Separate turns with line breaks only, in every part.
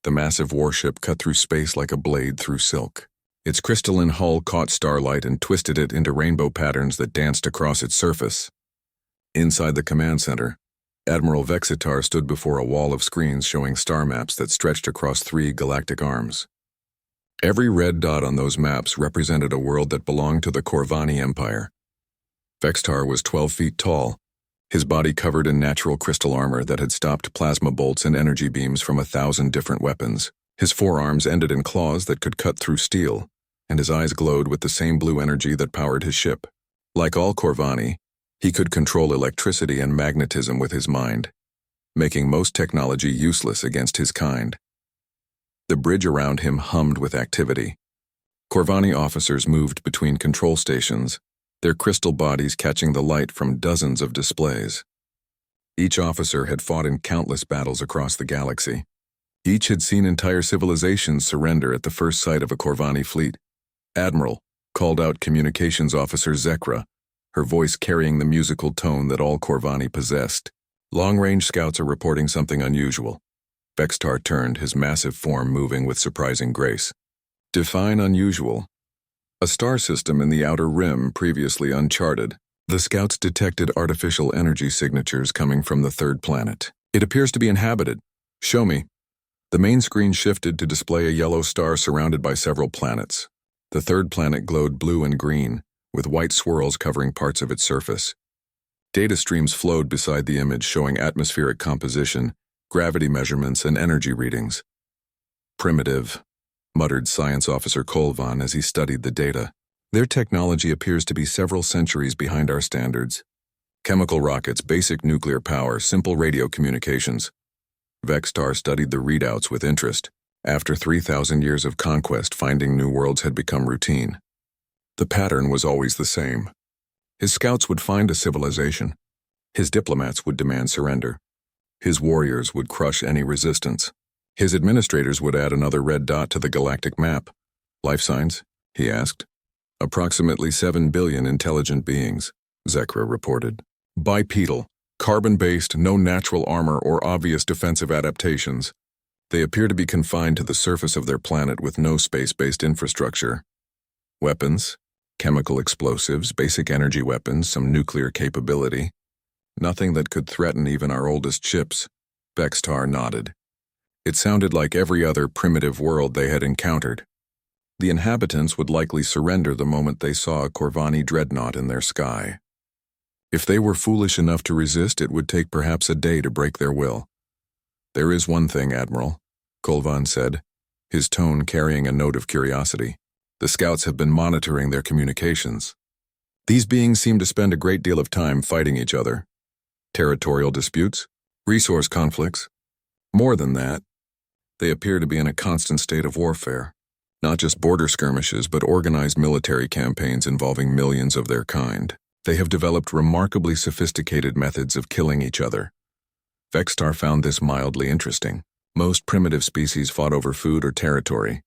The massive warship cut through space like a blade through silk. Its crystalline hull caught starlight and twisted it into rainbow patterns that danced across its surface. Inside the command center, Admiral Vexitar stood before a wall of screens showing star maps that stretched across 3 galactic arms. Every red dot on those maps represented a world that belonged to the Corvani Empire. Vexitar was 12 feet tall, his body covered in natural crystal armor that had stopped plasma bolts and energy beams from 1,000 different weapons. His forearms ended in claws that could cut through steel, and his eyes glowed with the same blue energy that powered his ship. Like all Corvani, he could control electricity and magnetism with his mind, making most technology useless against his kind. The bridge around him hummed with activity. Corvani officers moved between control stations, their crystal bodies catching the light from dozens of displays. Each officer had fought in countless battles across the galaxy. Each had seen entire civilizations surrender at the first sight of a Corvani fleet. "Admiral," called out Communications Officer Zekra, her voice carrying the musical tone that all Corvani possessed. "Long-range scouts are reporting something unusual." Vexitar turned, his massive form moving with surprising grace. "Define unusual." "A star system in the outer rim previously uncharted. The scouts detected artificial energy signatures coming from the third planet. It appears to be inhabited. Show me." The main screen shifted to display a yellow star surrounded by several planets. The third planet glowed blue and green, with white swirls covering parts of its surface. Data streams flowed beside the image showing atmospheric composition, gravity measurements, and energy readings. "Primitive," muttered Science Officer Colvan as he studied the data. "Their technology appears to be several centuries behind our standards. Chemical rockets, basic nuclear power, simple radio communications." Vexitar studied the readouts with interest. After 3,000 years of conquest, finding new worlds had become routine. The pattern was always the same. His scouts would find a civilization. His diplomats would demand surrender. His warriors would crush any resistance. His administrators would add another red dot to the galactic map. "Life signs?" he asked. "Approximately 7 billion intelligent beings," Zekra reported. "Bipedal, carbon-based, no natural armor or obvious defensive adaptations. They appear to be confined to the surface of their planet with no space-based infrastructure. Weapons, chemical explosives, basic energy weapons, some nuclear capability. Nothing that could threaten even our oldest ships." Vexitar nodded. It sounded like every other primitive world they had encountered. The inhabitants would likely surrender the moment they saw a Corvani dreadnought in their sky. If they were foolish enough to resist, it would take perhaps a day to break their will. "There is one thing, Admiral," Colvan said, his tone carrying a note of curiosity. "The scouts have been monitoring their communications. These beings seem to spend a great deal of time fighting each other. Territorial disputes, resource conflicts. More than that, they appear to be in a constant state of warfare. Not just border skirmishes, but organized military campaigns involving millions of their kind. They have developed remarkably sophisticated methods of killing each other." Vexitar found this mildly interesting. Most primitive species fought over food or territory,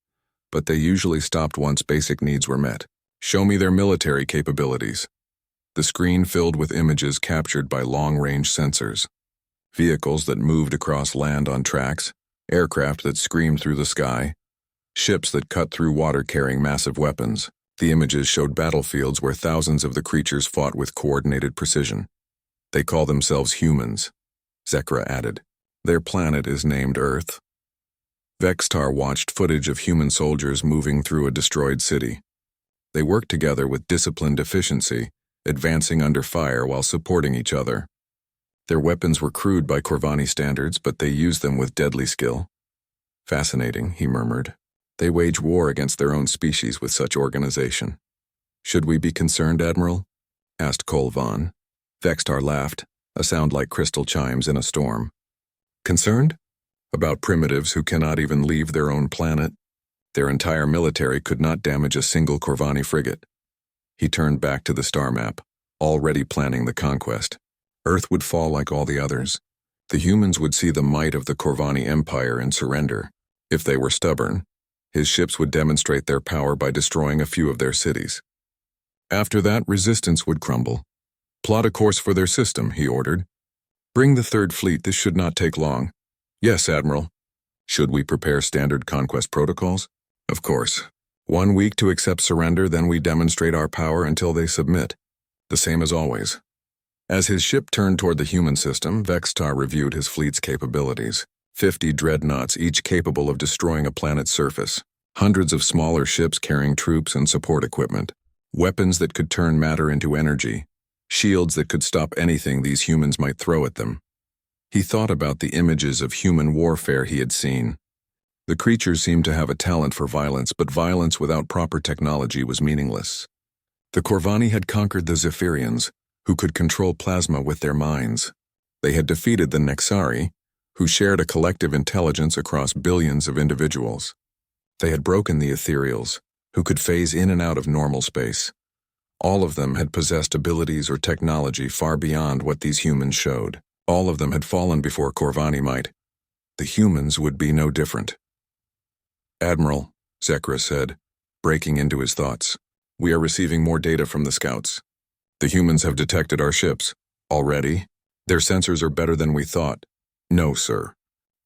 but they usually stopped once basic needs were met. "Show me their military capabilities." The screen filled with images captured by long-range sensors. Vehicles that moved across land on tracks, aircraft that screamed through the sky, ships that cut through water carrying massive weapons. The images showed battlefields where thousands of the creatures fought with coordinated precision. "They call themselves humans," Zekra added. "Their planet is named Earth." Vexitar watched footage of human soldiers moving through a destroyed city. They worked together with disciplined efficiency, advancing under fire while supporting each other. Their weapons were crude by Corvani standards, but they used them with deadly skill. "Fascinating," he murmured. "They wage war against their own species with such organization." "Should we be concerned, Admiral?" asked Colvan. Vexitar laughed, a sound like crystal chimes in a storm. "Concerned? About primitives who cannot even leave their own planet? Their entire military could not damage a single Corvani frigate." He turned back to the star map, already planning the conquest. Earth would fall like all the others. The humans would see the might of the Corvani Empire and surrender. If they were stubborn, his ships would demonstrate their power by destroying a few of their cities. After that, resistance would crumble. "Plot a course for their system," he ordered. "Bring the Third Fleet, this should not take long." "Yes, Admiral." Should we prepare standard conquest protocols? Of course. 1 week to accept surrender, then we demonstrate our power until they submit. The same as always. As his ship turned toward the human system, Vextar reviewed his fleet's capabilities. 50 dreadnoughts, each capable of destroying a planet's surface. Hundreds of smaller ships carrying troops and support equipment. Weapons that could turn matter into energy. Shields that could stop anything these humans might throw at them. He thought about the images of human warfare he had seen. The creatures seemed to have a talent for violence, but violence without proper technology was meaningless. The Corvani had conquered the Zephyrians, who could control plasma with their minds. They had defeated the Nexari, who shared a collective intelligence across billions of individuals. They had broken the Ethereals, who could phase in and out of normal space. All of them had possessed abilities or technology far beyond what these humans showed. All of them had fallen before Corvani might. The humans would be no different. "Admiral," Zekra said, breaking into his thoughts, "we are receiving more data from the scouts. The humans have detected our ships. Already? Their sensors are better than we thought." "No, sir.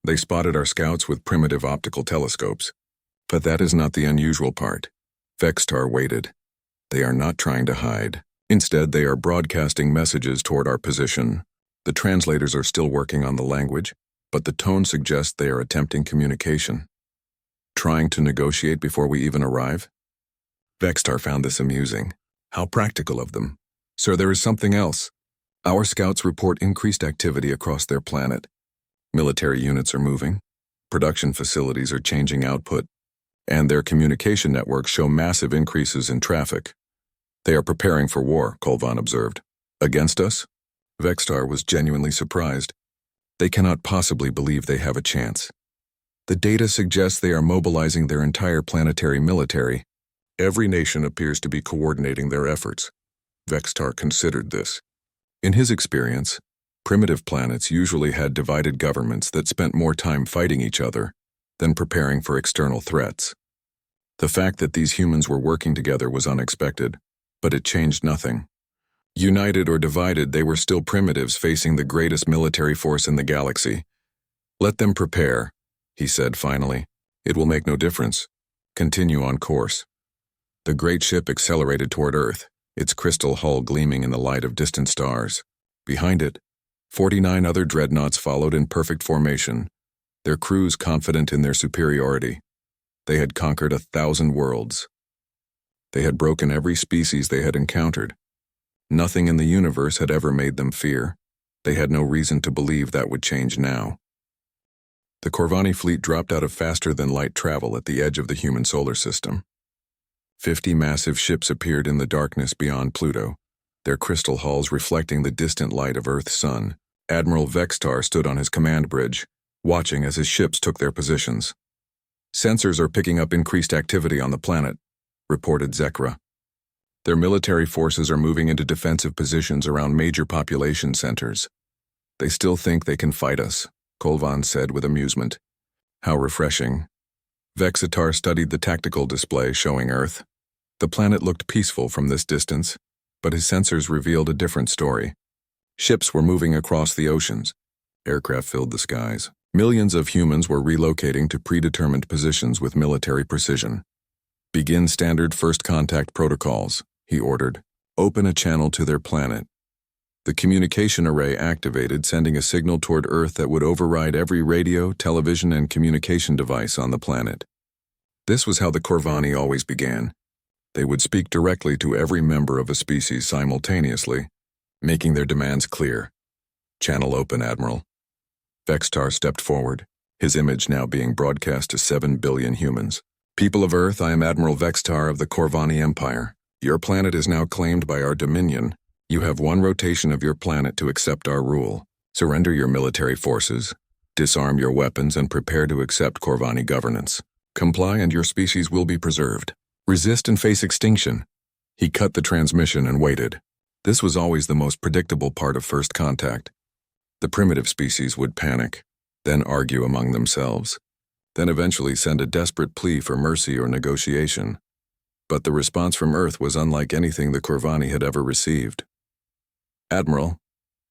They spotted our scouts with primitive optical telescopes. But that is not the unusual part." Vextar waited. "They are not trying to hide. Instead, they are broadcasting messages toward our position. The translators are still working on the language, but the tone suggests they are attempting communication. Trying to negotiate before we even arrive?" Vextar found this amusing. How practical of them. "Sir, there is something else. Our scouts report increased activity across their planet. Military units are moving, production facilities are changing output, and their communication networks show massive increases in traffic. They are preparing for war," Kolvan observed. "Against us?" Vextar was genuinely surprised. They cannot possibly believe they have a chance. The data suggests they are mobilizing their entire planetary military. Every nation appears to be coordinating their efforts. Vextar considered this. In his experience, primitive planets usually had divided governments that spent more time fighting each other than preparing for external threats. The fact that these humans were working together was unexpected, but it changed nothing. United or divided, they were still primitives facing the greatest military force in the galaxy. "Let them prepare," he said finally. "It will make no difference. Continue on course." The great ship accelerated toward Earth, its crystal hull gleaming in the light of distant stars. Behind it, 49 other dreadnoughts followed in perfect formation, their crews confident in their superiority. They had conquered 1,000 worlds. They had broken every species they had encountered. Nothing in the universe had ever made them fear. They had no reason to believe that would change now. The Corvani fleet dropped out of faster-than-light travel at the edge of the human solar system. 50 massive ships appeared in the darkness beyond Pluto, their crystal hulls reflecting the distant light of Earth's sun. Admiral Vextar stood on his command bridge, watching as his ships took their positions. "Sensors are picking up increased activity on the planet," reported Zekra. "Their military forces are moving into defensive positions around major population centers. They still think they can fight us," Kolvan said with amusement. "How refreshing." Vexitar studied the tactical display showing Earth. The planet looked peaceful from this distance, but his sensors revealed a different story. Ships were moving across the oceans. Aircraft filled the skies. Millions of humans were relocating to predetermined positions with military precision. "Begin standard first contact protocols," he ordered. "Open a channel to their planet." The communication array activated, sending a signal toward Earth that would override every radio, television, and communication device on the planet. This was how the Corvani always began. They would speak directly to every member of a species simultaneously, making their demands clear. "Channel open, Admiral." Vextar stepped forward, his image now being broadcast to 7 billion humans. "People of Earth, I am Admiral Vextar of the Corvani Empire. Your planet is now claimed by our dominion. You have one rotation of your planet to accept our rule. Surrender your military forces, disarm your weapons, and prepare to accept Corvani governance. Comply and your species will be preserved. Resist and face extinction." He cut the transmission and waited. This was always the most predictable part of first contact. The primitive species would panic, then argue among themselves, then eventually send a desperate plea for mercy or negotiation. But the response from Earth was unlike anything the Corvani had ever received. "Admiral,"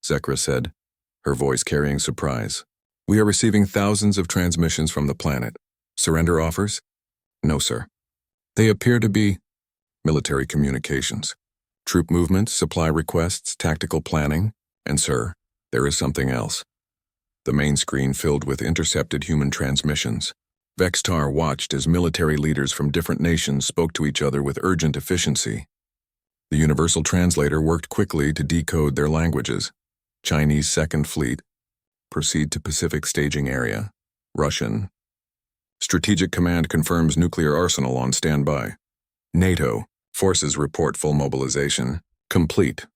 Zekra said, her voice carrying surprise, We are receiving thousands of transmissions from the planet. Surrender offers? No, sir. They appear to be military communications. Troop movements, supply requests, tactical planning, and sir, there is something else. The main screen filled with intercepted human transmissions. Vextar watched as military leaders from different nations spoke to each other with urgent efficiency. The universal translator worked quickly to decode their languages. Chinese Second Fleet. Proceed to Pacific Staging Area. Russian. Strategic Command confirms nuclear arsenal on standby. NATO. Forces report full mobilization. Complete.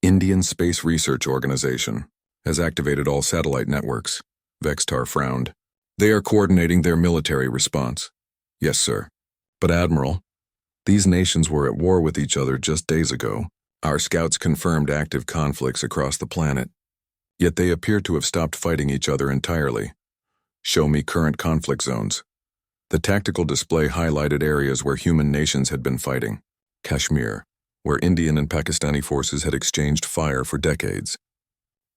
Indian Space Research Organization has activated all satellite networks. Vextar frowned. They are coordinating their military response. Yes, sir. But Admiral, these nations were at war with each other just days ago. Our scouts confirmed active conflicts across the planet. Yet they appear to have stopped fighting each other entirely. Show me current conflict zones. The tactical display highlighted areas where human nations had been fighting. Kashmir, where Indian and Pakistani forces had exchanged fire for decades.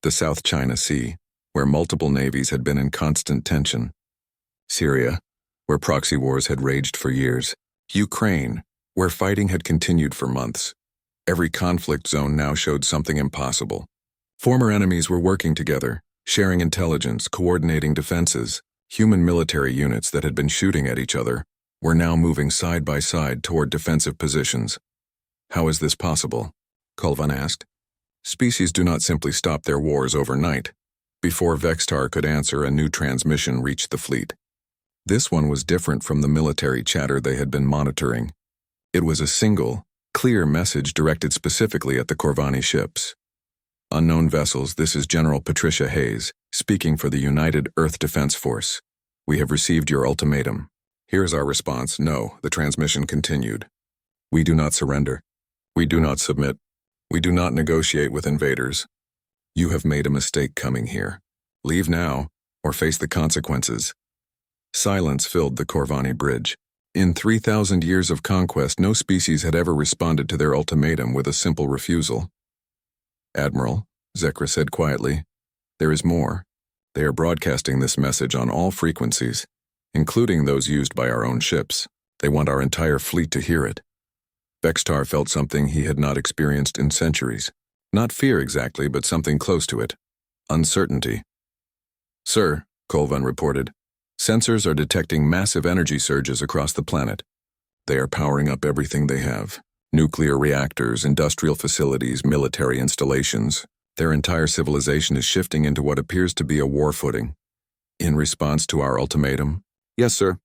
The South China Sea, where multiple navies had been in constant tension. Syria, where proxy wars had raged for years. Ukraine, where fighting had continued for months. Every conflict zone now showed something impossible. Former enemies were working together, sharing intelligence, coordinating defenses. Human military units that had been shooting at each other were now moving side by side toward defensive positions. How is this possible? Kulvan asked. Species do not simply stop their wars overnight. Before Vextar could answer, a new transmission reached the fleet. This one was different from the military chatter they had been monitoring. It was a single, clear message directed specifically at the Corvani ships. Unknown vessels, this is General Patricia Hayes, speaking for the United Earth Defense Force. We have received your ultimatum. Here is our response. No, the transmission continued. We do not surrender. We do not submit. We do not negotiate with invaders. You have made a mistake coming here. Leave now, or face the consequences. Silence filled the Corvani bridge. In 3,000 years of conquest, no species had ever responded to their ultimatum with a simple refusal. Admiral, Zekra said quietly, there is more. They are broadcasting this message on all frequencies, including those used by our own ships. They want our entire fleet to hear it. Vextar felt something he had not experienced in centuries. Not fear exactly, but something close to it. Uncertainty. Sir, Kulvan reported, sensors are detecting massive energy surges across the planet. They are powering up everything they have. Nuclear reactors, industrial facilities, military installations. Their entire civilization is shifting into what appears to be a war footing. In response to our ultimatum? Yes, sir.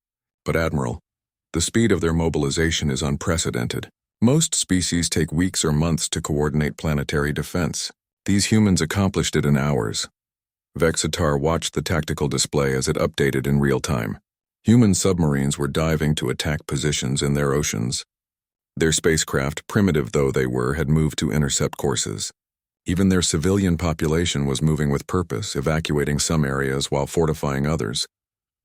But Admiral, the speed of their mobilization is unprecedented. Most species take weeks or months to coordinate planetary defense. These humans accomplished it in hours. Vexitar watched the tactical display as it updated in real time. Human submarines were diving to attack positions in their oceans. Their spacecraft, primitive though they were, had moved to intercept courses. Even their civilian population was moving with purpose, evacuating some areas while fortifying others.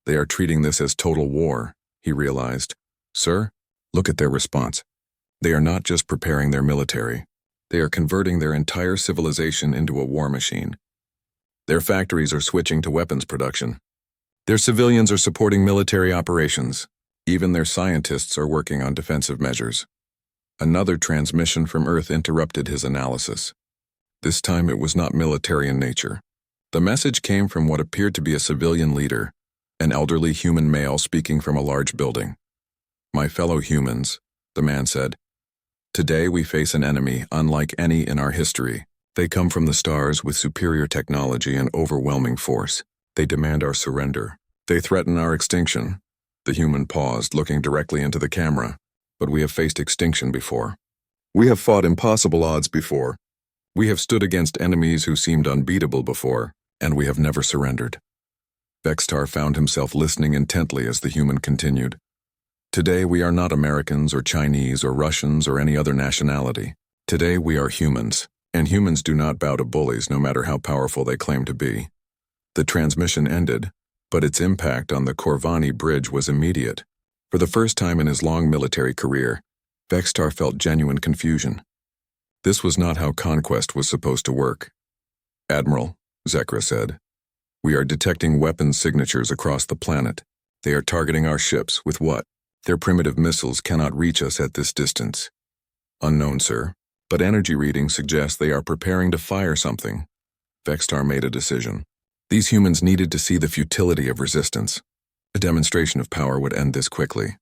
They are treating this as total war, he realized. Sir, look at their response. They are not just preparing their military. They are converting their entire civilization into a war machine. Their factories are switching to weapons production. Their civilians are supporting military operations. Even their scientists are working on defensive measures. Another transmission from Earth interrupted his analysis. This time it was not military in nature. The message came from what appeared to be a civilian leader, an elderly human male speaking from a large building. My fellow humans, the man said, today we face an enemy unlike any in our history. They come from the stars with superior technology and overwhelming force. They demand our surrender. They threaten our extinction. The human paused, looking directly into the camera. But we have faced extinction before. We have fought impossible odds before. We have stood against enemies who seemed unbeatable before, and we have never surrendered. Vextar found himself listening intently as the human continued. Today we are not Americans or Chinese or Russians or any other nationality. Today we are humans, and humans do not bow to bullies no matter how powerful they claim to be. The transmission ended, but its impact on the Corvani bridge was immediate. For the first time in his long military career, Vextar felt genuine confusion. This was not how conquest was supposed to work. Admiral, Zekra said, We are detecting weapons signatures across the planet. They are targeting our ships with what? Their primitive missiles cannot reach us at this distance. Unknown, sir, but energy readings suggest they are preparing to fire something. Vextar made a decision. These humans needed to see the futility of resistance. A demonstration of power would end this quickly.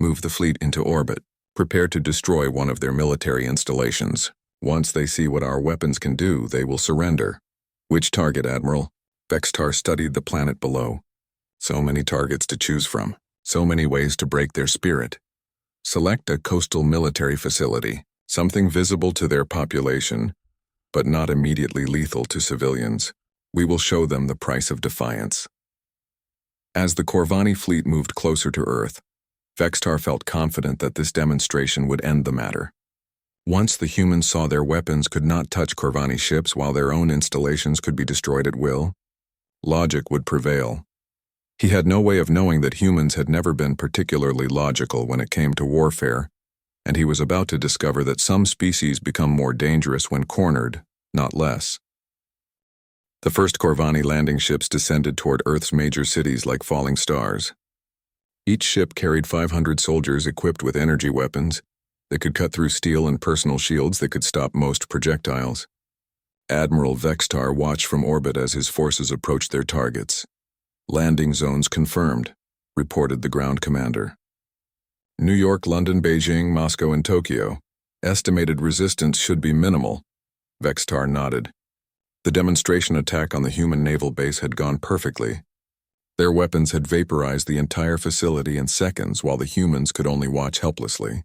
Move the fleet into orbit. Prepare to destroy one of their military installations. Once they see what our weapons can do, they will surrender. Which target, Admiral? Vextar studied the planet below. So many targets to choose from. So many ways to break their spirit. Select a coastal military facility, something visible to their population, but not immediately lethal to civilians. We will show them the price of defiance. As the Corvani fleet moved closer to Earth, Vextar felt confident that this demonstration would end the matter. Once the humans saw their weapons could not touch Corvani ships while their own installations could be destroyed at will, logic would prevail. He had no way of knowing that humans had never been particularly logical when it came to warfare, and he was about to discover that some species become more dangerous when cornered, not less. The first Corvani landing ships descended toward Earth's major cities like falling stars. Each ship carried 500 soldiers equipped with energy weapons that could cut through steel and personal shields that could stop most projectiles. Admiral Vextar watched from orbit as his forces approached their targets. Landing zones confirmed, reported the ground commander. New York, London, Beijing, Moscow, and Tokyo. Estimated resistance should be minimal. Vextar nodded. The demonstration attack on the human naval base had gone perfectly. Their weapons had vaporized the entire facility in seconds while the humans could only watch helplessly.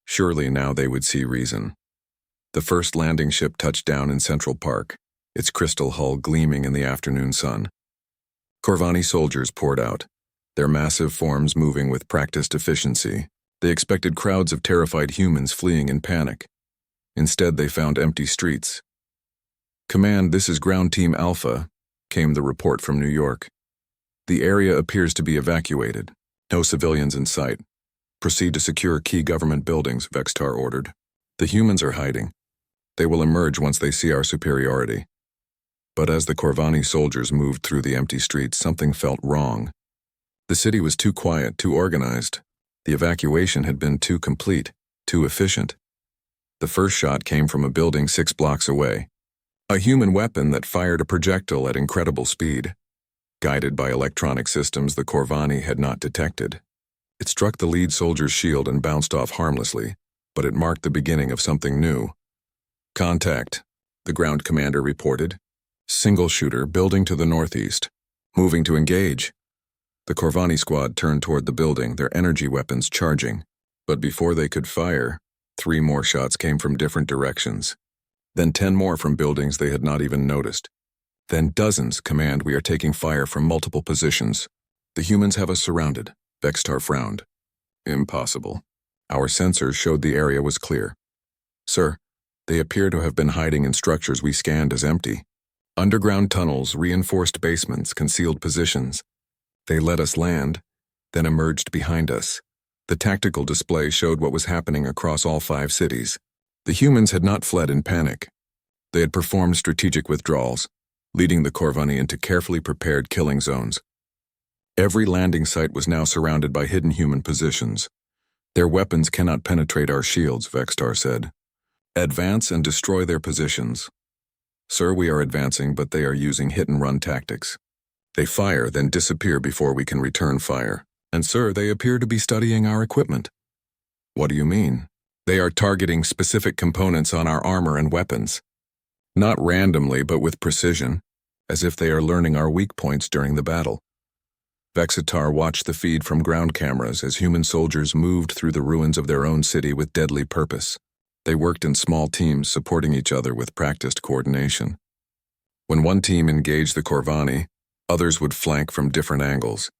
Surely now they would see reason. The first landing ship touched down in Central Park, its crystal hull gleaming in the afternoon sun. Corvani soldiers poured out, their massive forms moving with practiced efficiency. They expected crowds of terrified humans fleeing in panic. Instead, they found empty streets. "Command, this is Ground Team Alpha," came the report from New York. "The area appears to be evacuated. No civilians in sight. Proceed to secure key government buildings," Vextar ordered. "The humans are hiding. They will emerge once they see our superiority." But as the Corvani soldiers moved through the empty streets, something felt wrong. The city was too quiet, too organized. The evacuation had been too complete, too efficient. The first shot came from a building 6 blocks away. A human weapon that fired a projectile at incredible speed, guided by electronic systems the Corvani had not detected. It struck the lead soldier's shield and bounced off harmlessly, but it marked the beginning of something new. "Contact," the ground commander reported. "Single shooter, building to the northeast. Moving to engage." The Corvani squad turned toward the building, their energy weapons charging. But before they could fire, 3 more shots came from different directions. Then 10 more from buildings they had not even noticed. Then dozens. "Command, we are taking fire from multiple positions. The humans have us surrounded." Vextar frowned. "Impossible. Our sensors showed the area was clear." "Sir, they appear to have been hiding in structures we scanned as empty. Underground tunnels, reinforced basements, concealed positions. They let us land, then emerged behind us." The tactical display showed what was happening across all 5 cities. The humans had not fled in panic. They had performed strategic withdrawals, leading the Corvani into carefully prepared killing zones. Every landing site was now surrounded by hidden human positions. "Their weapons cannot penetrate our shields," Vextar said. "Advance and destroy their positions." "Sir, we are advancing, but they are using hit-and-run tactics. They fire, then disappear before we can return fire. And sir, they appear to be studying our equipment." "What do you mean?" "They are targeting specific components on our armor and weapons. Not randomly, but with precision, as if they are learning our weak points during the battle." Vextar watched the feed from ground cameras as human soldiers moved through the ruins of their own city with deadly purpose. They worked in small teams, supporting each other with practiced coordination. When one team engaged the Corvani, others would flank from different angles.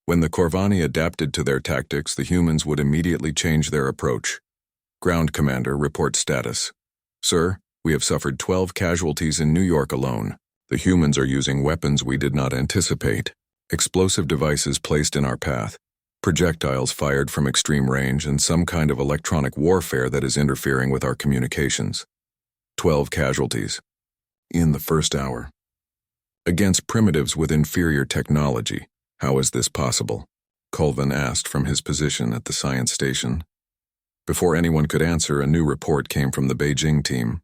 When the Corvani adapted to their tactics, the humans would immediately change their approach. "Ground commander, report status." "Sir, we have suffered 12 casualties in New York alone. The humans are using weapons we did not anticipate. Explosive devices placed in our path, projectiles fired from extreme range, and some kind of electronic warfare that is interfering with our communications. 12 casualties. In the first hour." Against primitives with inferior technology. How is this possible? Colvin asked from his position at the science station. Before anyone could answer, a new report came from the Beijing team.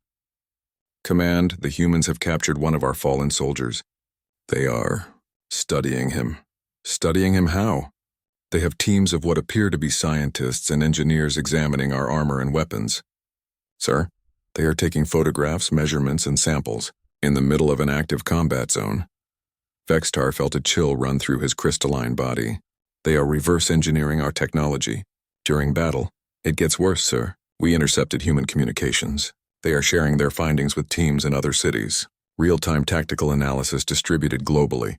Command, the humans have captured one of our fallen soldiers. They are studying him. Studying him how? They have teams of what appear to be scientists and engineers examining our armor and weapons. Sir, they are taking photographs, measurements, and samples in the middle of an active combat zone. Vextar felt a chill run through his crystalline body. They are reverse engineering our technology. During battle, it gets worse, sir. We intercepted human communications. They are sharing their findings with teams in other cities. Real-time tactical analysis distributed globally.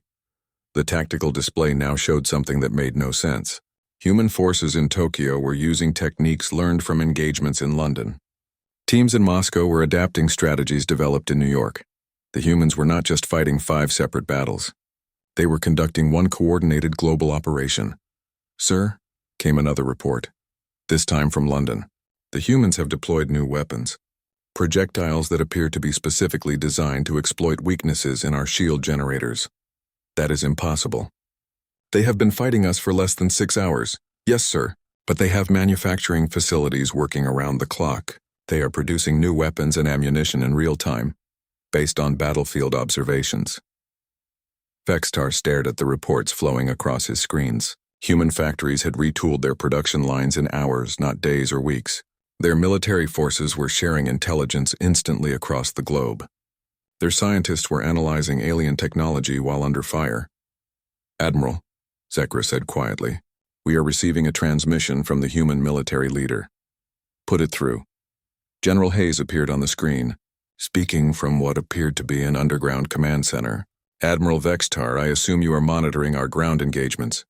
The tactical display now showed something that made no sense. Human forces in Tokyo were using techniques learned from engagements in London. Teams in Moscow were adapting strategies developed in New York. The humans were not just fighting 5 separate battles. They were conducting one coordinated global operation. Sir, came another report. This time from London. The humans have deployed new weapons. Projectiles that appear to be specifically designed to exploit weaknesses in our shield generators. That is impossible. They have been fighting us for less than 6 hours. Yes, sir, but they have manufacturing facilities working around the clock. They are producing new weapons and ammunition in real time, based on battlefield observations. Vextar stared at the reports flowing across his screens. Human factories had retooled their production lines in hours, not days or weeks. Their military forces were sharing intelligence instantly across the globe. Their scientists were analyzing alien technology while under fire. Admiral, Zekra said quietly, we are receiving a transmission from the human military leader. Put it through. General Hayes appeared on the screen, speaking from what appeared to be an underground command center. Admiral Vextar, I assume you are monitoring our ground engagements.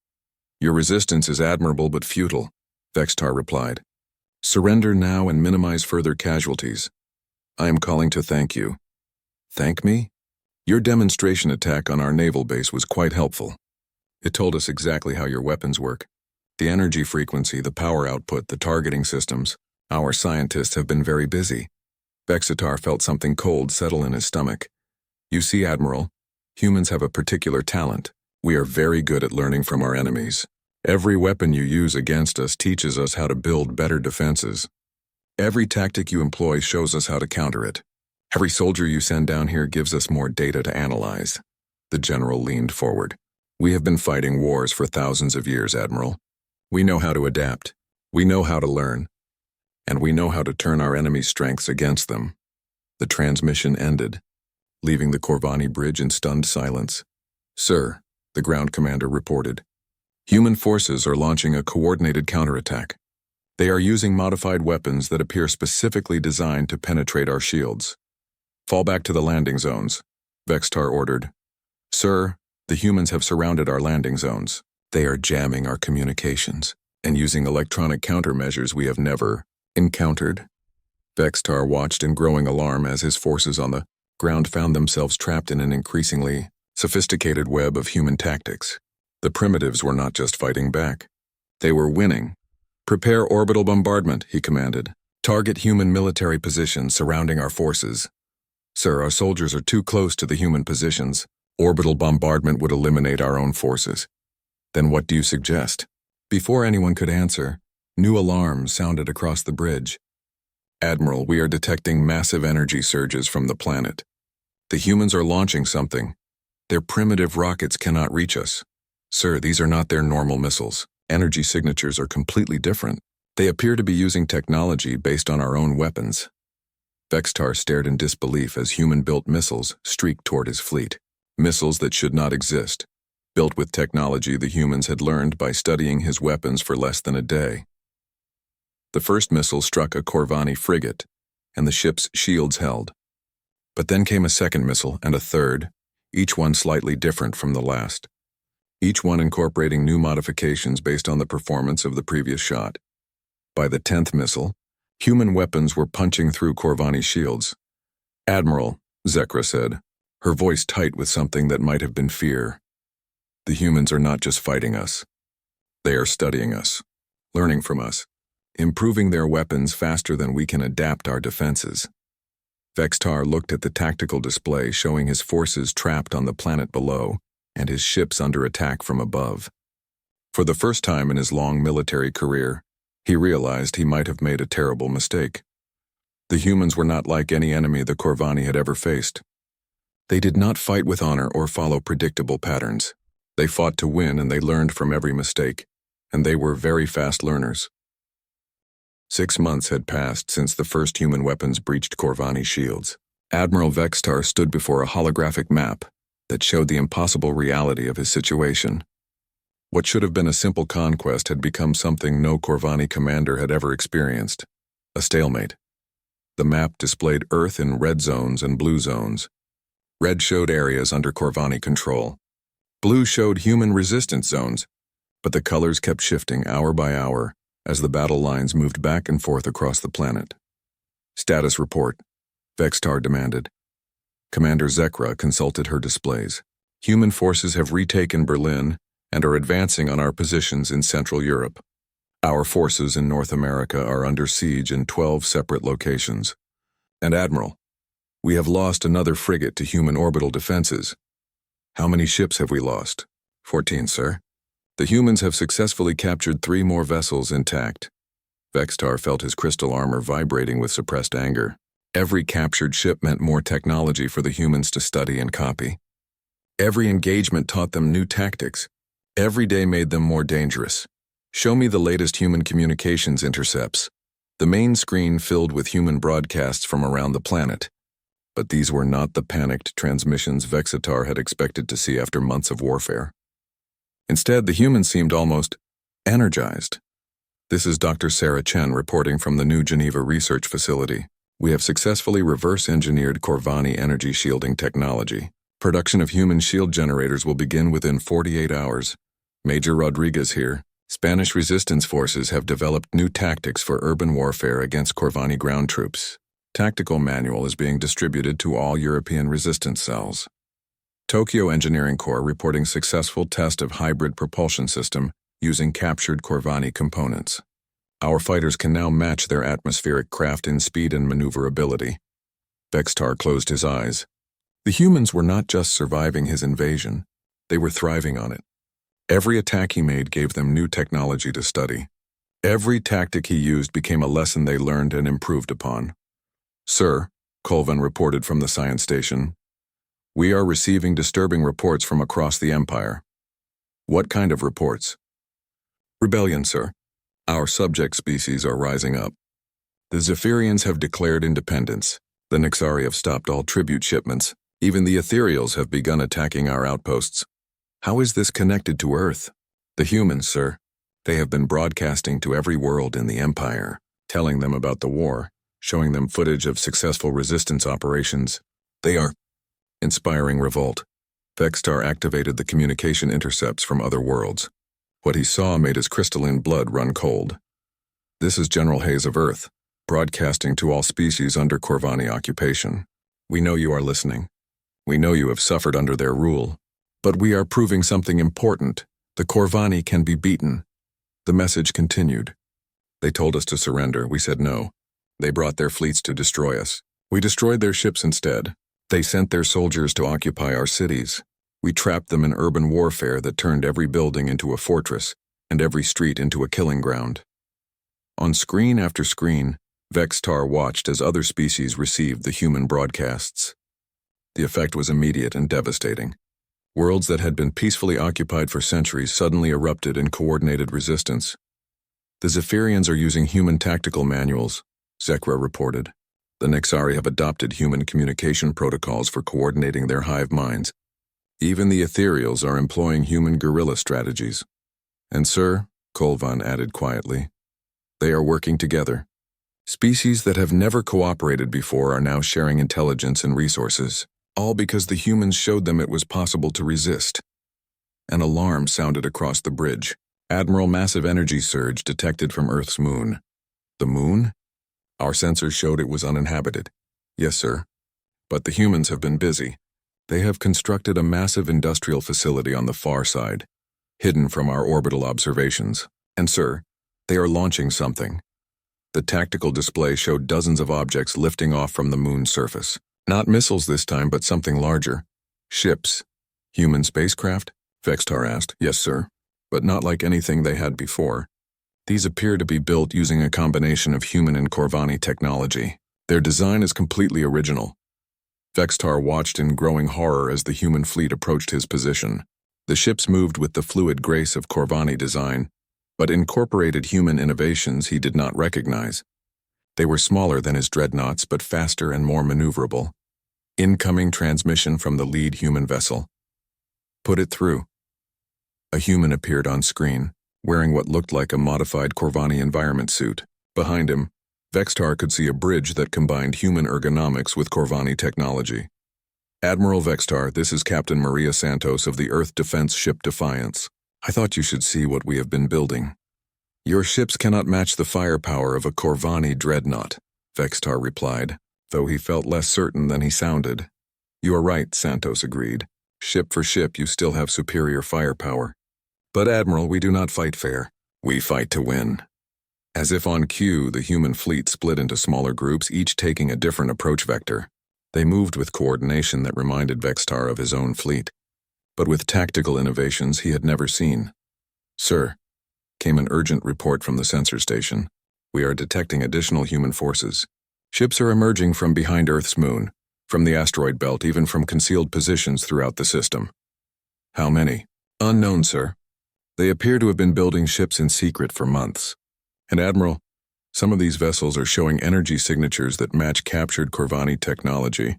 Your resistance is admirable but futile, Vextar replied. Surrender now and minimize further casualties. I am calling to thank you. Thank me? Your demonstration attack on our naval base was quite helpful. It told us exactly how your weapons work. The energy frequency, the power output, the targeting systems. Our scientists have been very busy. Vexitar felt something cold settle in his stomach. You see, Admiral, humans have a particular talent. We are very good at learning from our enemies. Every weapon you use against us teaches us how to build better defenses. Every tactic you employ shows us how to counter it. Every soldier you send down here gives us more data to analyze. The general leaned forward. We have been fighting wars for thousands of years, Admiral. We know how to adapt. We know how to learn. And we know how to turn our enemy's strengths against them. The transmission ended, leaving the Corvani bridge in stunned silence. Sir, the ground commander reported. Human forces are launching a coordinated counterattack. They are using modified weapons that appear specifically designed to penetrate our shields. Fall back to the landing zones, Vextar ordered. Sir, the humans have surrounded our landing zones. They are jamming our communications and using electronic countermeasures we have never encountered. Vextar watched in growing alarm as his forces on the ground found themselves trapped in an increasingly sophisticated web of human tactics. The primitives were not just fighting back. They were winning. Prepare orbital bombardment, he commanded. Target human military positions surrounding our forces. Sir, our soldiers are too close to the human positions. Orbital bombardment would eliminate our own forces. Then what do you suggest? Before anyone could answer, new alarms sounded across the bridge. Admiral, we are detecting massive energy surges from the planet. The humans are launching something. Their primitive rockets cannot reach us. Sir, these are not their normal missiles. Energy signatures are completely different. They appear to be using technology based on our own weapons. Vextar stared in disbelief as human-built missiles streaked toward his fleet. Missiles that should not exist. Built with technology the humans had learned by studying his weapons for less than a day. The first missile struck a Corvani frigate, and the ship's shields held. But then came a second missile and a third, each one slightly different from the last. Each one incorporating new modifications based on the performance of the previous shot. By the 10th missile, human weapons were punching through Corvani's shields. Admiral, Zekra said, her voice tight with something that might have been fear. The humans are not just fighting us. They are studying us, learning from us, improving their weapons faster than we can adapt our defenses. Vextar looked at the tactical display showing his forces trapped on the planet below and his ships under attack from above. For the first time in his long military career, he realized he might have made a terrible mistake. The humans were not like any enemy the Corvani had ever faced. They did not fight with honor or follow predictable patterns. They fought to win and they learned from every mistake, and they were very fast learners. 6 months had passed since the first human weapons breached Corvani shields. Admiral Vextar stood before a holographic map that showed the impossible reality of his situation. What should have been a simple conquest had become something no Corvani commander had ever experienced: a stalemate. The map displayed Earth in red zones and blue zones. Red showed areas under Corvani control. Blue showed human resistance zones, but the colors kept shifting hour by hour as the battle lines moved back and forth across the planet. "Status report," Vextar demanded. Commander Zekra consulted her displays. "Human forces have retaken Berlin and are advancing on our positions in Central Europe. Our forces in North America are under siege in 12 separate locations. And Admiral, we have lost another frigate to human orbital defenses. How many ships have we lost?" 14, sir. The humans have successfully captured 3 more vessels intact. Vextar felt his crystal armor vibrating with suppressed anger. Every captured ship meant more technology for the humans to study and copy. Every engagement taught them new tactics. Every day made them more dangerous. "Show me the latest human communications intercepts." The main screen filled with human broadcasts from around the planet. But these were not the panicked transmissions Vextar had expected to see after months of warfare. Instead, the humans seemed almost energized. "This is Dr. Sarah Chen reporting from the New Geneva Research Facility. We have successfully reverse-engineered Corvani energy shielding technology. Production of human shield generators will begin within 48 hours. Major Rodriguez here. Spanish resistance forces have developed new tactics for urban warfare against Corvani ground troops. Tactical manual is being distributed to all European resistance cells. Tokyo Engineering Corps reporting successful test of hybrid propulsion system using captured Corvani components. Our fighters can now match their atmospheric craft in speed and maneuverability." Vextar closed his eyes. The humans were not just surviving his invasion, they were thriving on it. Every attack he made gave them new technology to study. Every tactic he used became a lesson they learned and improved upon. "Sir," Colvin reported from the science station, "we are receiving disturbing reports from across the Empire." "What kind of reports?" "Rebellion, sir. Our subject species are rising up. The Zephyrians have declared independence. The Nixari have stopped all tribute shipments. Even the Ethereals have begun attacking our outposts." "How is this connected to Earth?" "The humans, sir. They have been broadcasting to every world in the Empire, telling them about the war, showing them footage of successful resistance operations. They are inspiring revolt." Vextar activated the communication intercepts from other worlds. What he saw made his crystalline blood run cold. "This is General Hayes of Earth, broadcasting to all species under Corvani occupation. We know you are listening. We know you have suffered under their rule. But we are proving something important. The Corvani can be beaten." The message continued. "They told us to surrender. We said no. They brought their fleets to destroy us. We destroyed their ships instead. They sent their soldiers to occupy our cities. We trapped them in urban warfare that turned every building into a fortress and every street into a killing ground." On screen after screen, Vextar watched as other species received the human broadcasts. The effect was immediate and devastating. Worlds that had been peacefully occupied for centuries suddenly erupted in coordinated resistance. "The Zephyrians are using human tactical manuals," Zekra reported. "The Nixari have adopted human communication protocols for coordinating their hive minds. Even the Ethereals are employing human guerrilla strategies. And sir," Colvan added quietly, "they are working together. Species that have never cooperated before are now sharing intelligence and resources, all because the humans showed them it was possible to resist." An alarm sounded across the bridge. "Admiral, massive energy surge detected from Earth's moon." "The moon?" "Our sensors showed it was uninhabited." "Yes, sir. But the humans have been busy. They have constructed a massive industrial facility on the far side, hidden from our orbital observations. And sir, they are launching something. The tactical display showed dozens of objects lifting off from the moon's surface. Not missiles this time, but something larger. Ships. Human spacecraft? Vextar asked. Yes, sir. But not like anything they had before. These appear to be built using a combination of human and Corvani technology. Their design is completely original. Vextar watched in growing horror as the human fleet approached his position. The ships moved with the fluid grace of Corvani design, but incorporated human innovations he did not recognize. They were smaller than his dreadnoughts, but faster and more maneuverable. Incoming transmission from the lead human vessel. Put it through. A human appeared on screen, wearing what looked like a modified Corvani environment suit. Behind him, Vextar could see a bridge that combined human ergonomics with Corvani technology. Admiral Vextar, this is Captain Maria Santos of the Earth Defense Ship Defiance. I thought you should see what we have been building. Your ships cannot match the firepower of a Corvani dreadnought, Vextar replied, though he felt less certain than he sounded. You are right, Santos agreed. Ship for ship, you still have superior firepower. But Admiral, we do not fight fair. We fight to win. As if on cue, the human fleet split into smaller groups, each taking a different approach vector. They moved with coordination that reminded Vextar of his own fleet, but with tactical innovations he had never seen. Sir, came an urgent report from the sensor station. We are detecting additional human forces. Ships are emerging from behind Earth's moon, from the asteroid belt, even from concealed positions throughout the system. How many? Unknown, sir. They appear to have been building ships in secret for months. And Admiral, some of these vessels are showing energy signatures that match captured Corvani technology.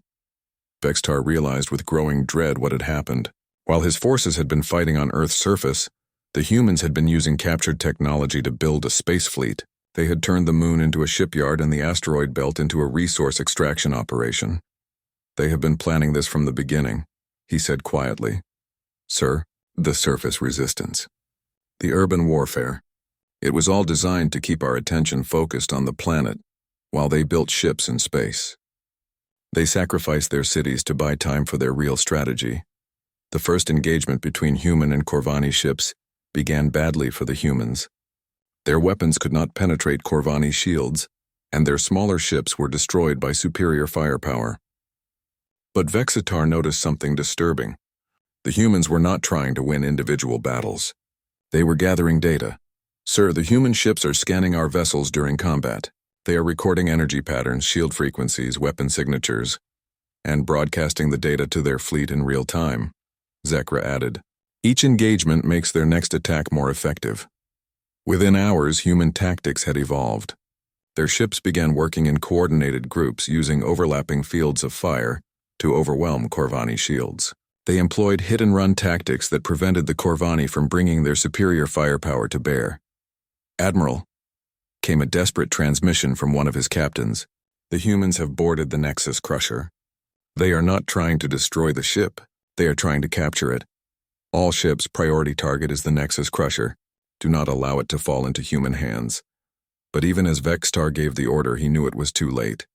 Vextar realized with growing dread what had happened. While his forces had been fighting on Earth's surface, the humans had been using captured technology to build a space fleet. They had turned the moon into a shipyard and the asteroid belt into a resource extraction operation. They have been planning this from the beginning, he said quietly. Sir, the surface resistance. The urban warfare. It was all designed to keep our attention focused on the planet, while they built ships in space. They sacrificed their cities to buy time for their real strategy. The first engagement between human and Corvani ships began badly for the humans. Their weapons could not penetrate Corvani shields, and their smaller ships were destroyed by superior firepower. But Vextar noticed something disturbing. The humans were not trying to win individual battles. They were gathering data. Sir, the human ships are scanning our vessels during combat. They are recording energy patterns, shield frequencies, weapon signatures, and broadcasting the data to their fleet in real time, Zekra added. Each engagement makes their next attack more effective. Within hours, human tactics had evolved. Their ships began working in coordinated groups using overlapping fields of fire to overwhelm Corvani shields. They employed hit-and-run tactics that prevented the Corvani from bringing their superior firepower to bear. Admiral, came a desperate transmission from one of his captains. The humans have boarded the Nexus Crusher. They are not trying to destroy the ship. They are trying to capture it. All ships' priority target is the Nexus Crusher. Do not allow it to fall into human hands. But even as Vextar gave the order, he knew it was too late.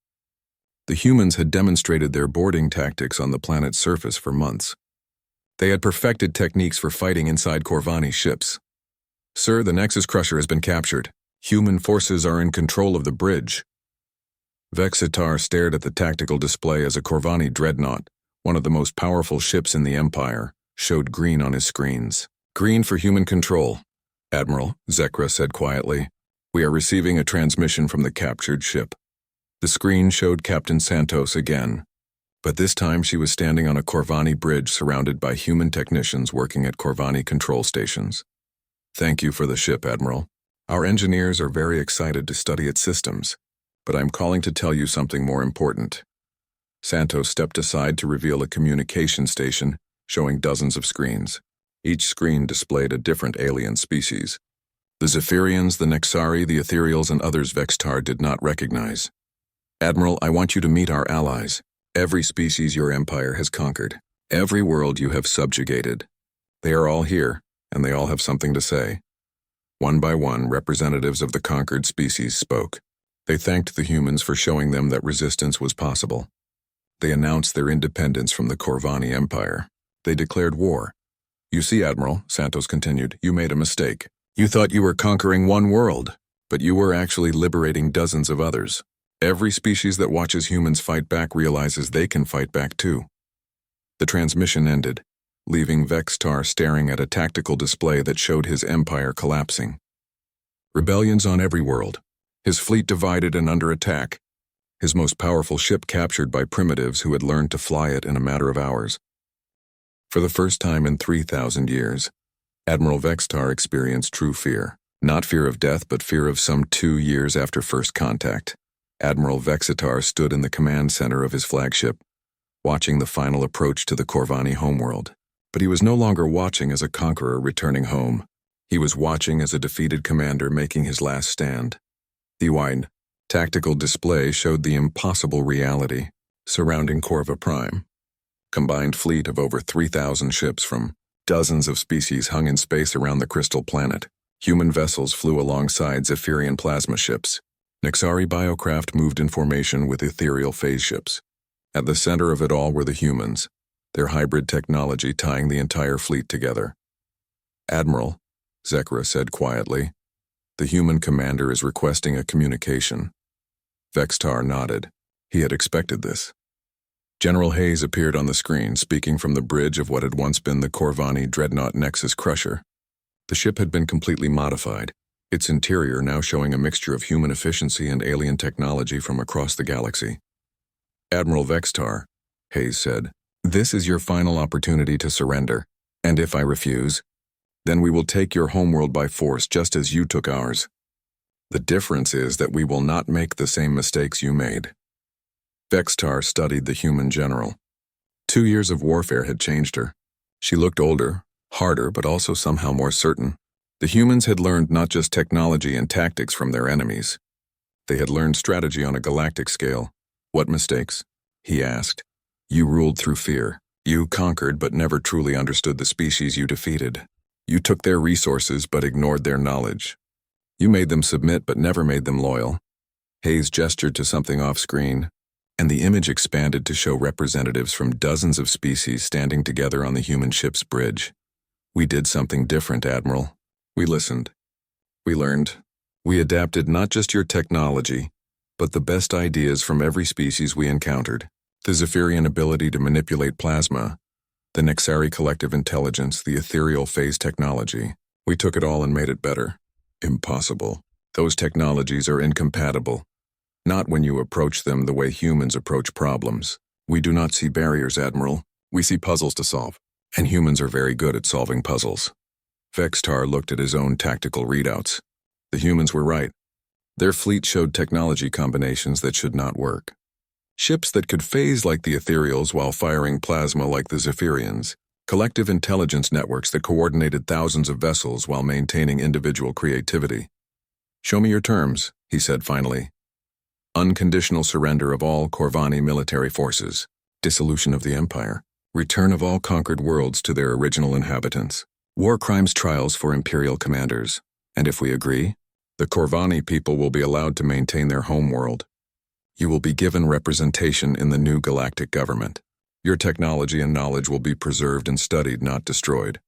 The humans had demonstrated their boarding tactics on the planet's surface for months. They had perfected techniques for fighting inside Corvani ships. Sir, the Nexus Crusher has been captured. Human forces are in control of the bridge. Vextar stared at the tactical display as a Corvani dreadnought, one of the most powerful ships in the Empire, showed green on his screens. Green for human control. Admiral, Zekra said quietly. We are receiving a transmission from the captured ship. The screen showed Captain Santos again, but this time she was standing on a Corvani bridge surrounded by human technicians working at Corvani control stations. Thank you for the ship, Admiral. Our engineers are very excited to study its systems, but I'm calling to tell you something more important. Santos stepped aside to reveal a communication station showing dozens of screens. Each screen displayed a different alien species. The Zephyrians, the Nexari, the Ethereals, and others Vextar did not recognize. Admiral, I want you to meet our allies. Every species your empire has conquered. Every world you have subjugated. They are all here, and they all have something to say. One by one, representatives of the conquered species spoke. They thanked the humans for showing them that resistance was possible. They announced their independence from the Corvani Empire. They declared war. You see, Admiral, Santos continued, you made a mistake. You thought you were conquering one world. But you were actually liberating dozens of others. Every species that watches humans fight back realizes they can fight back too. The transmission ended, leaving Vextar staring at a tactical display that showed his empire collapsing. Rebellions on every world. His fleet divided and under attack. His most powerful ship captured by primitives who had learned to fly it in a matter of hours. For the first time in 3,000 years, Admiral Vextar experienced true fear. Not fear of death, but fear of some 2 years after first contact. Admiral Vexitar stood in the command center of his flagship, watching the final approach to the Corvani homeworld. But he was no longer watching as a conqueror returning home. He was watching as a defeated commander making his last stand. The wide, tactical display showed the impossible reality surrounding Corva Prime. Combined fleet of over 3,000 ships from dozens of species hung in space around the crystal planet. Human vessels flew alongside Zephyrian plasma ships. Nexari biocraft moved in formation with ethereal phase ships. At the center of it all were the humans, their hybrid technology tying the entire fleet together. "Admiral," Zekra said quietly, "the human commander is requesting a communication." Vextar nodded. He had expected this. General Hayes appeared on the screen, speaking from the bridge of what had once been the Corvani Dreadnought Nexus Crusher. The ship had been completely modified, its interior now showing a mixture of human efficiency and alien technology from across the galaxy. "Admiral Vextar," Hayes said, "this is your final opportunity to surrender, and if I refuse, then we will take your homeworld by force just as you took ours. The difference is that we will not make the same mistakes you made." Vextar studied the human general. 2 years of warfare had changed her. She looked older, harder, but also somehow more certain. The humans had learned not just technology and tactics from their enemies. They had learned strategy on a galactic scale. "What mistakes?" he asked. "You ruled through fear. You conquered but never truly understood the species you defeated. You took their resources but ignored their knowledge. You made them submit but never made them loyal." Hayes gestured to something off-screen, and the image expanded to show representatives from dozens of species standing together on the human ship's bridge. "We did something different, Admiral. We listened. We learned. We adapted not just your technology, but the best ideas from every species we encountered. The Zephyrian ability to manipulate plasma, the Nexari collective intelligence, the ethereal phase technology. We took it all and made it better." "Impossible. Those technologies are incompatible. Not when you approach them the way humans approach problems. We do not see barriers, Admiral. We see puzzles to solve. And humans are very good at solving puzzles." Vextar looked at his own tactical readouts. The humans were right. Their fleet showed technology combinations that should not work. Ships that could phase like the Ethereals while firing plasma like the Zephyrians. Collective intelligence networks that coordinated thousands of vessels while maintaining individual creativity. "Show me your terms," he said finally. "Unconditional surrender of all Corvani military forces. Dissolution of the Empire. Return of all conquered worlds to their original inhabitants. War crimes trials for Imperial commanders. And if we agree, the Corvani people will be allowed to maintain their homeworld. You will be given representation in the new galactic government. Your technology and knowledge will be preserved and studied, not destroyed."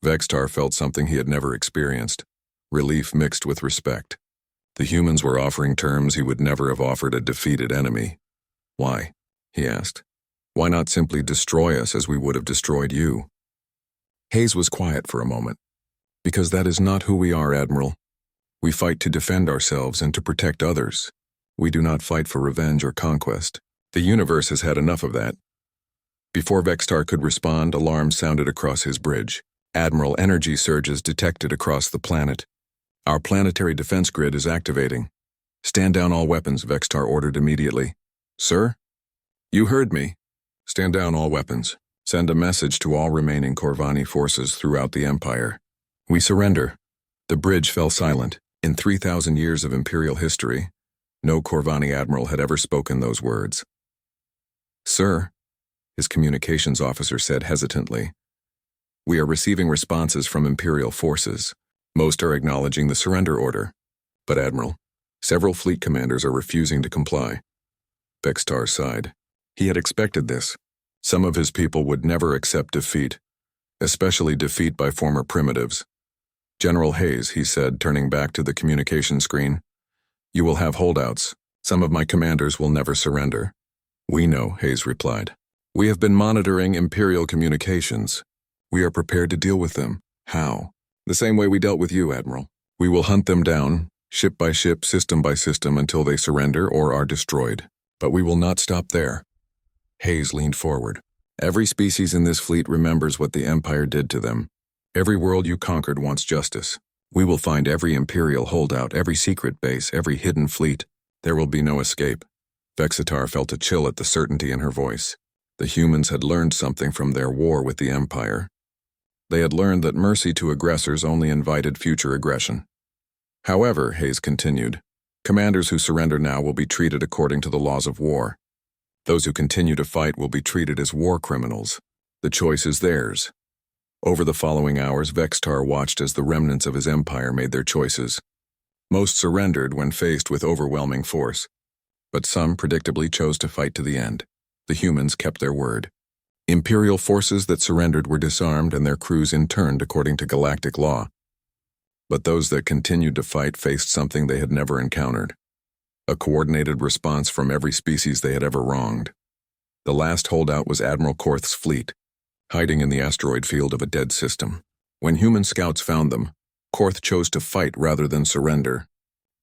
Vextar felt something he had never experienced, relief mixed with respect. The humans were offering terms he would never have offered a defeated enemy. "Why?" he asked. "Why not simply destroy us as we would have destroyed you?" Hayes was quiet for a moment. "Because that is not who we are, Admiral. We fight to defend ourselves and to protect others. We do not fight for revenge or conquest. The universe has had enough of that." Before Vextar could respond, alarms sounded across his bridge. "Admiral, energy surges detected across the planet. Our planetary defense grid is activating. Stand down all weapons," Vextar ordered immediately. "Sir?" "You heard me. Stand down all weapons. Send a message to all remaining Corvani forces throughout the Empire. We surrender." The bridge fell silent. In 3,000 years of Imperial history, no Corvani admiral had ever spoken those words. "Sir," his communications officer said hesitantly, "we are receiving responses from Imperial forces. Most are acknowledging the surrender order. But Admiral, several fleet commanders are refusing to comply." Vextar sighed. He had expected this. Some of his people would never accept defeat, especially defeat by former primitives. General Hayes, he said, turning back to the communication screen. You will have holdouts. Some of my commanders will never surrender. We know, Hayes replied. We have been monitoring Imperial communications. We are prepared to deal with them. How? The same way we dealt with you, Admiral. We will hunt them down, ship by ship, system by system, until they surrender or are destroyed. But we will not stop there. Hayes leaned forward. Every species in this fleet remembers what the Empire did to them. Every world you conquered wants justice. We will find every Imperial holdout, every secret base, every hidden fleet. There will be no escape. Vexitar felt a chill at the certainty in her voice. The humans had learned something from their war with the Empire. They had learned that mercy to aggressors only invited future aggression. However, Hayes continued, commanders who surrender now will be treated according to the laws of war. Those who continue to fight will be treated as war criminals. The choice is theirs. Over the following hours, Vexitar watched as the remnants of his empire made their choices. Most surrendered when faced with overwhelming force, but some predictably chose to fight to the end. The humans kept their word. Imperial forces that surrendered were disarmed and their crews interned according to galactic law. But those that continued to fight faced something they had never encountered. A coordinated response from every species they had ever wronged. The last holdout was Admiral Korth's fleet, hiding in the asteroid field of a dead system. When human scouts found them, Korth chose to fight rather than surrender.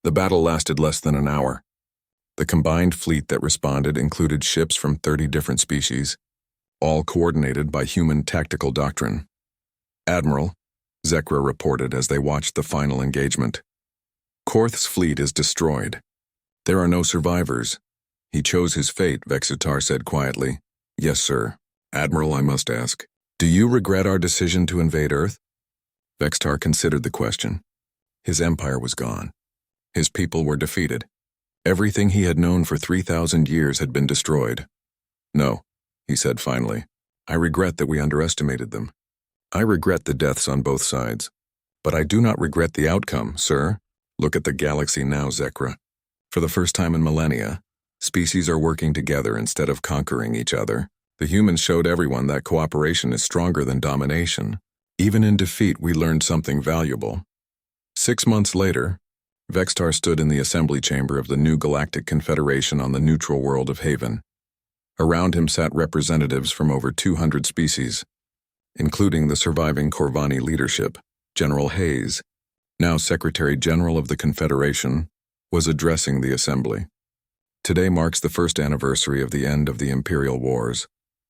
The battle lasted less than an hour. The combined fleet that responded included ships from 30 different species, all coordinated by human tactical doctrine. Admiral, Zekra reported as they watched the final engagement. Korth's fleet is destroyed. There are no survivors. He chose his fate, Vexitar said quietly. Yes, sir. Admiral, I must ask, do you regret our decision to invade Earth? Vexitar considered the question. His empire was gone. His people were defeated. Everything he had known for 3,000 years had been destroyed. No, he said finally. I regret that we underestimated them. I regret the deaths on both sides. But I do not regret the outcome, sir. Look at the galaxy now, Zekra. For the first time in millennia, species are working together instead of conquering each other. The humans showed everyone that cooperation is stronger than domination. Even in defeat, we learned something valuable. 6 months later, Vexitar stood in the assembly chamber of the new Galactic Confederation on the neutral world of Haven. Around him sat representatives from over 200 species, including the surviving Corvani leadership. General Hayes, now Secretary General of the Confederation, was addressing the assembly. Today marks the first anniversary of the end of the Imperial Wars.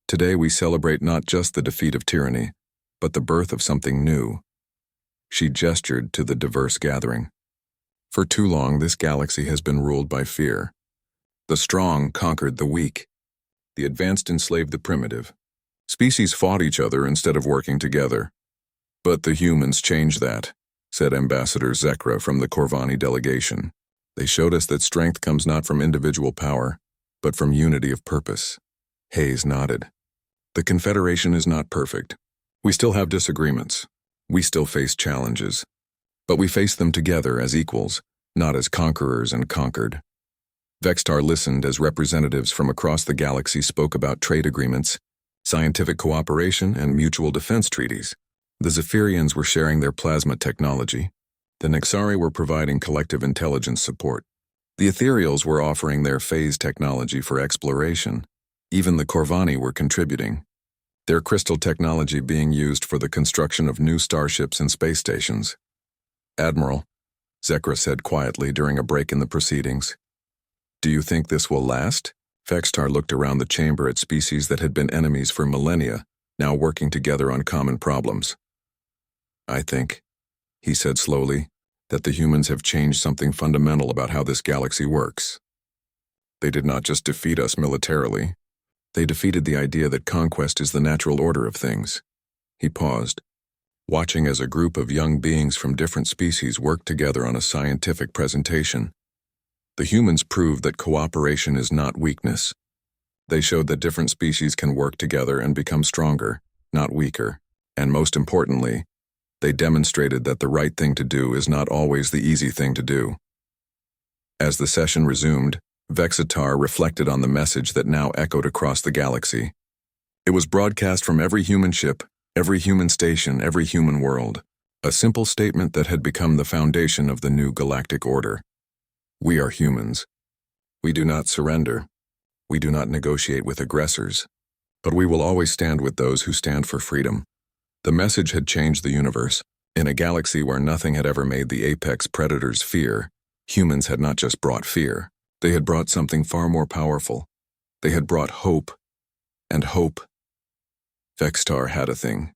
Today we celebrate not just the defeat of tyranny, but the birth of something new. She gestured to the diverse gathering. For too long, this galaxy has been ruled by fear. The strong conquered the weak. The advanced enslaved the primitive. Species fought each other instead of working together. But the humans changed that, said Ambassador Zekra from the Corvani delegation. They showed us that strength comes not from individual power, but from unity of purpose. Hayes nodded. The Confederation is not perfect. We still have disagreements. We still face challenges. But we face them together as equals, not as conquerors and conquered. Vexitar listened as representatives from across the galaxy spoke about trade agreements, scientific cooperation, and mutual defense treaties. The Zephyrians were sharing their plasma technology. The Nexari were providing collective intelligence support. The Ethereals were offering their phase technology for exploration. Even the Corvani were contributing, their crystal technology being used for the construction of new starships and space stations. Admiral, Zekra said quietly during a break in the proceedings. Do you think this will last? Vexitar looked around the chamber at species that had been enemies for millennia, now working together on common problems. I think, he said slowly, that the humans have changed something fundamental about how this galaxy works. They did not just defeat us militarily. They defeated the idea that conquest is the natural order of things. He paused, watching as a group of young beings from different species worked together on a scientific presentation. The humans proved that cooperation is not weakness. They showed that different species can work together and become stronger, not weaker. And most importantly, they demonstrated that the right thing to do is not always the easy thing to do. As the session resumed, Vexitar reflected on the message that now echoed across the galaxy. It was broadcast from every human ship, every human station, every human world. A simple statement that had become the foundation of the new galactic order. We are humans. We do not surrender. We do not negotiate with aggressors. But we will always stand with those who stand for freedom. The message had changed the universe. In a galaxy where nothing had ever made the apex predators fear, humans had not just brought fear. They had brought something far more powerful. They had brought hope. And hope. Vextar had a thing.